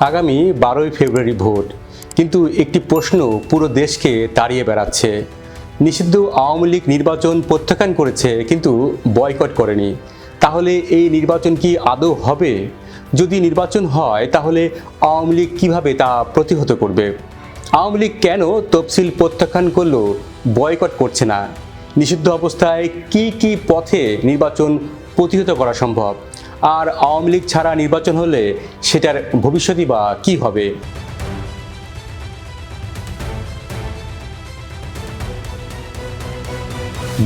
আগামী 12ই ফেব্রুয়ারি ভোট, কিন্তু একটি প্রশ্ন পুরো দেশকে তাড়িয়ে বেড়াচ্ছে। নিষিদ্ধ আওয়ামী লীগ নির্বাচন প্রত্যাখ্যান করেছে কিন্তু বয়কট করেনি। তাহলে এই নির্বাচন কি আদৌ হবে? যদি নির্বাচন হয় তাহলে আওয়ামী লীগ কীভাবে তা প্রতিহত করবে? আওয়ামী লীগ কেন তফসিল প্রত্যাখ্যান করলো, বয়কট করছে না? নিষিদ্ধ অবস্থায় কি কি পথে নির্বাচন প্রতিহত করা সম্ভব? আর আওয়ামী লীগ ছাড়া নির্বাচন হলে সেটার ভবিষ্যৎই বা কী হবে?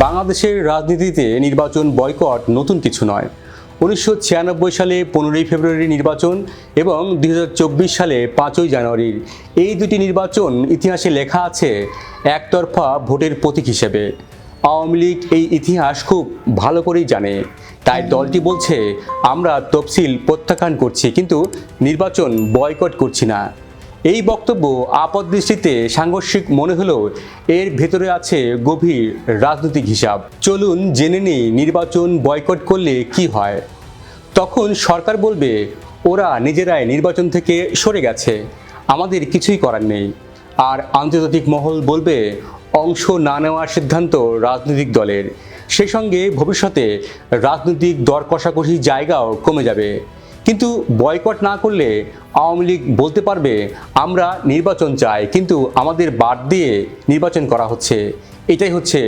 বাংলাদেশের রাজনীতিতে নির্বাচন বয়কট নতুন কিছু নয়। 1996 সালে 15ই ফেব্রুয়ারি নির্বাচন এবং 2024 সালে 5ই জানুয়ারির এই দুটি নির্বাচন ইতিহাসে লেখা আছে একতরফা ভোটের প্রতীক হিসেবে। আওয়ামী লীগ এই ইতিহাস খুব ভালো করেই জানে, তাই দলটি বলছে আমরা তফসিল প্রত্যাখ্যান করছি কিন্তু নির্বাচন বয়কট করছি না। এই বক্তব্য আপাতদৃষ্টিতে সাংঘর্ষিক মনে হলেও এর ভেতরে আছে গভীর রাজনৈতিক হিসাব। চলুন জেনে নিই নির্বাচন বয়কট করলে কি হয়। তখন সরকার বলবে ওরা নিজেরাই নির্বাচন থেকে সরে গেছে, আমাদের কিছুই করার নেই। আর আন্তর্জাতিক মহল বলবে অংশ না নেওয়ার সিদ্ধান্ত রাজনৈতিক দলের, সেই সঙ্গে ভবিষ্যতে রাজনৈতিক দর কষাকষির জায়গাও কমে যাবে। কিন্তু বয়কট না করলে আওয়ামী লীগ বলতে পারবে আমরা নির্বাচন চাই কিন্তু আমাদের বাদ দিয়ে নির্বাচন করা হচ্ছে। এটাই হচ্ছে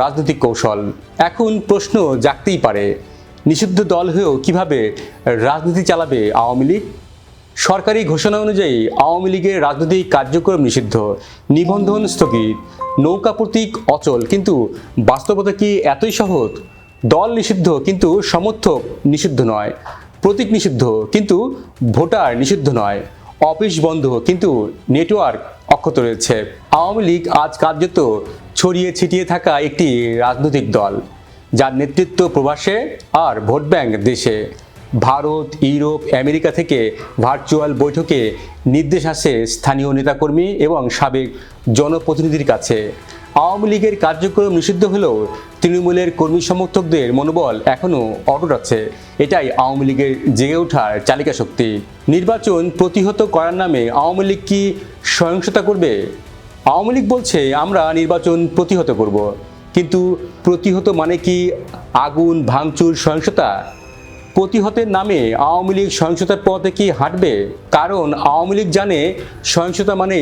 রাজনৈতিক কৌশল। এখন প্রশ্ন জাগতেই পারে, নিষিদ্ধ দল হয়েও কিভাবে রাজনীতি চালাবে আওয়ামী লীগ? সরকারি ঘোষণা অনুযায়ী আওয়ামী লীগের রাজনৈতিক কার্যক্রম নিষিদ্ধ, নিবন্ধন স্থগিত, নৌকা প্রতীক অচল। কিন্তু বাস্তবতা কি এতই সহজ? দল নিষিদ্ধ কিন্তু সমর্থক নিষিদ্ধ নয়, প্রতীক নিষিদ্ধ কিন্তু ভোটার নিষিদ্ধ নয়, অফিস বন্ধ কিন্তু নেটওয়ার্ক অক্ষত রয়েছে। আওয়ামী লীগ আজ কার্যত ছড়িয়ে ছিটিয়ে থাকা একটি রাজনৈতিক দল, যার নেতৃত্ব প্রবাসে আর ভোট ব্যাংক দেশে। ভারত, ইউরোপ, আমেরিকা থেকে ভার্চুয়াল বৈঠকে নির্দেশ আসে স্থানীয় নেতাকর্মী এবং সাবেক জনপ্রতিনিধির কাছে। আওয়ামী লীগের কার্যক্রম নিষিদ্ধ হলেও তৃণমূলের কর্মী সমর্থকদের মনোবল এখনও অটুট আছে। এটাই আওয়ামী লীগের জেগে ওঠার চালিকা শক্তি। নির্বাচন প্রতিহত করার নামে আওয়ামী লীগ কি সহিংসতা করবে? আওয়ামী লীগ বলছে আমরা নির্বাচন প্রতিহত করব, কিন্তু প্রতিহত মানে কি আগুন, ভাঙচুর, সহিংসতা? প্রতিহতের নামে আওয়ামী লীগ সহিংসতার পথে কি হাঁটবে? কারণ আওয়ামী লীগ জানে সহিংসতা মানে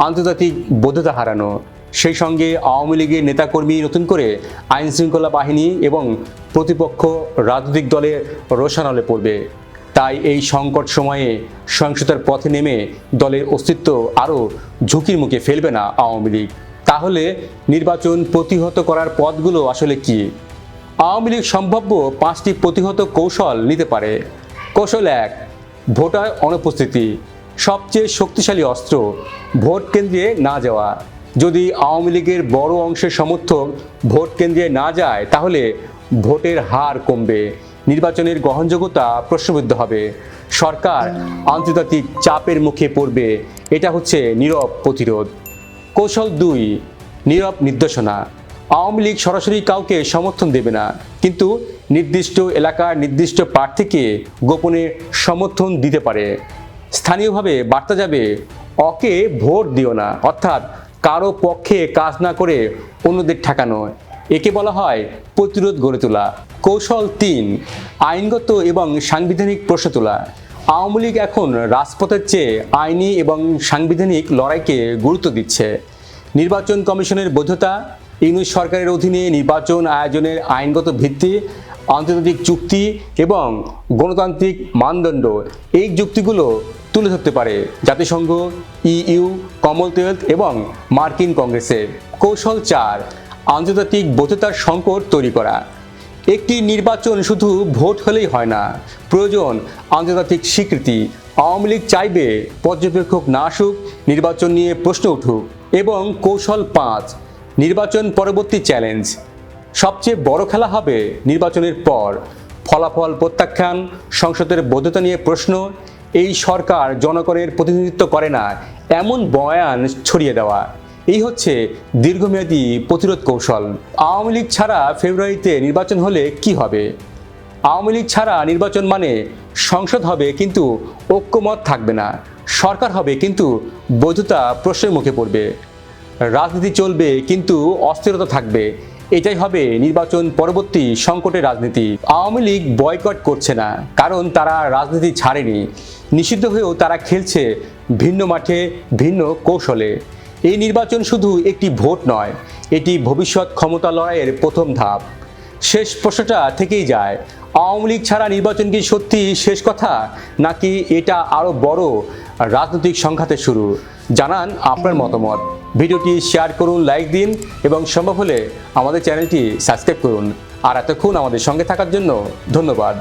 আন্তর্জাতিক বৈধতা হারানো। সেই সঙ্গে আওয়ামী লীগের নেতাকর্মী নতুন করে আইনশৃঙ্খলা বাহিনী এবং প্রতিপক্ষ রাজনৈতিক দলের রোষানলে পড়বে। তাই এই সংকট সময়ে সহিংসতার পথে নেমে দলের অস্তিত্ব আরও ঝুঁকির মুখে ফেলবে না আওয়ামী লীগ। তাহলে নির্বাচন প্রতিহত করার পথগুলো আসলে কি? আওয়ামী লীগ সম্ভাব্য 5টি প্রতিহত কৌশল নিতে পারে। কৌশল 1, ভোটার অনুপস্থিতি। সবচেয়ে শক্তিশালী অস্ত্র, ভোট কেন্দ্রে না যাওয়া। যদি আওয়ামী লীগের বড় অংশের সমর্থক ভোট কেন্দ্রে না যায় তাহলে ভোটের হার কমবে, নির্বাচনের গ্রহণযোগ্যতা প্রশ্নবিদ্ধ হবে, সরকার আন্তর্জাতিক চাপের মুখে পড়বে। এটা হচ্ছে নীরব প্রতিরোধ। কৌশল 2, নীরব নির্দেশনা। আওয়ামী লীগ সরাসরি কাউকে সমর্থন দেবে না, কিন্তু নির্দিষ্ট এলাকার নির্দিষ্ট প্রার্থীকে গোপনে সমর্থন দিতে পারে। স্থানীয়ভাবে বার্তা যাবে ওকে ভোট দিও না, অর্থাৎ কারো পক্ষে কাজ না করে অন্যদের ঠেকানো। একে বলা হয় প্রতিরোধ গড়ে তোলা। কৌশল 3, আইনগত এবং সাংবিধানিক প্রশ্ন তোলা। আওয়ামী লীগ এখন রাজপথের চেয়ে আইনি এবং সাংবিধানিক লড়াইকে গুরুত্ব দিচ্ছে। নির্বাচন কমিশনের বৈধতা, ইউনূস সরকারের অধীনে নির্বাচন আয়োজনের আইনগত ভিত্তি, আন্তর্জাতিক চুক্তি এবং গণতান্ত্রিক মানদণ্ড, এই যুক্তিগুলো তুলে ধরতে পারে জাতিসংঘ, ইইউ, কমনওয়েলথ এবং মার্কিন কংগ্রেসে। কৌশল 4, আন্তর্জাতিক বৈধতার সংকট তৈরি করা। একটি নির্বাচন শুধু ভোট হলেই হয় না, প্রয়োজন আন্তর্জাতিক স্বীকৃতি। আওয়ামী লীগ চাইবে পর্যবেক্ষক না আসুক, নির্বাচন নিয়ে প্রশ্ন উঠুক। এবং কৌশল 5, নির্বাচন পরবর্তী চ্যালেঞ্জ। সবচেয়ে বড় খেলা হবে নির্বাচনের পর, ফলাফল প্রত্যাখ্যান, সংসদের বৈধতা নিয়ে প্রশ্ন। এই সরকার জনগণের প্রতিনিধিত্ব করে না এমন বয়ান ছড়িয়ে দেওয়া, এই হচ্ছে দীর্ঘমেয়াদী প্রতিরোধ কৌশল। আওয়ামী লীগ ছাড়া ফেব্রুয়ারিতে নির্বাচন হলে কি হবে? আওয়ামী লীগ ছাড়া নির্বাচন মানে সংসদ হবে কিন্তু ঐক্যমত থাকবে না, সরকার হবে কিন্তু বৈধতা প্রশ্নের মুখে পড়বে। রাজনীতি চলবে কিন্তু অস্থিরতা থাকবে। এটাই হবে নির্বাচন পরবর্তী সংকটের রাজনীতি। আওয়ামী লীগ বয়কট করছে না, কারণ তারা রাজনীতি ছাড়েনি। নিষিদ্ধ হয়েও তারা খেলছে ভিন্ন মাঠে, ভিন্ন কৌশলে। এই নির্বাচন শুধু একটি ভোট নয়, এটি ভবিষ্যৎ ক্ষমতা লড়াইয়ের প্রথম ধাপ। শেষ প্রশ্নটা থেকেই যায়, আওয়ামী লীগ ছাড়া নির্বাচন কি সত্যি শেষ কথা, নাকি এটা আরও বড় রাজনৈতিক সংঘাতের শুরু? জানান আপনার মতামত। ভিডিওটি শেয়ার করুন, লাইক দিন এবং সম্ভব হলে আমাদের চ্যানেলটি সাবস্ক্রাইব করুন। আর এতক্ষণ আমাদের সঙ্গে থাকার জন্য ধন্যবাদ।